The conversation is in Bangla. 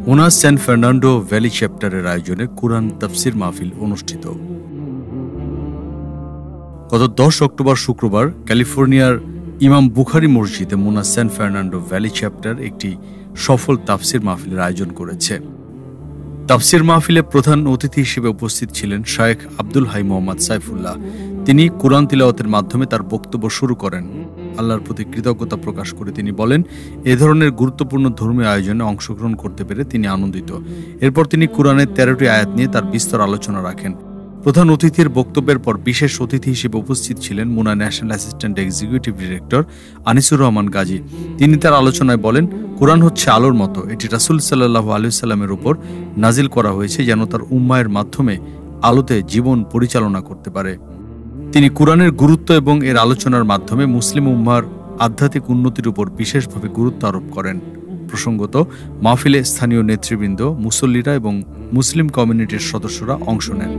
মুনা স্যান ফার্নান্ডো ভ্যালি চ্যাপ্টারের আয়োজনে কুরআন তাফসির মাহফিল অনুষ্ঠিত। গত 10 অক্টোবর শুক্রবার ক্যালিফোর্নিয়ার ইমাম বুখারী মসজিদে মুনা স্যান ফার্নান্ডো ভ্যালি চ্যাপ্টার একটি সফল তাফসির মাহফিলের আয়োজন করেছে। তাফসির মাহফিলে প্রধান অতিথি হিসেবে উপস্থিত ছিলেন শায়েখ আব্দুল হাই মোহাম্মদ সাইফুল্লাহ। তিনি কুরআন তিলাওয়াতের মাধ্যমে তার বক্তব্য শুরু করেন। আল্লাহর প্রতি কৃতজ্ঞতা প্রকাশ করে তিনি বলেন, এ ধরনের গুরুত্বপূর্ণ ধর্মীয় আয়োজনে অংশগ্রহণ করতে পেরে তিনি আনন্দিত। এরপর তিনি কুরআনের 13টি আয়াত নিয়ে তার বিস্তর আলোচনা রাখেন। প্রধান অতিথির বক্তব্যের পর বিশেষ অতিথি হিসেবে উপস্থিত ছিলেন মুনা national assistant executive director Anisur Rahman Gazi. তিনি তার আলোচনায় বলেন, কুরআন হচ্ছে আলোর মতো। এটি রাসূল সাল্লাল্লাহু আলাইহি সাল্লামের উপর নাজিল করা হয়েছে যেন তার উম্মাহের মাধ্যমে আলোতে জীবন পরিচালনা করতে পারে। তিনি কুরআনের গুরুত্ব এবং এর আলোচনার মাধ্যমে মুসলিম উম্মাহর আধ্যাত্মিক উন্নতির উপর বিশেষভাবে গুরুত্ব আরোপ করেন। প্রসঙ্গত, মাহফিলে স্থানীয় নেতৃবৃন্দ, মুসল্লিরা এবং মুসলিম কমিউনিটির সদস্যরা অংশ নেন।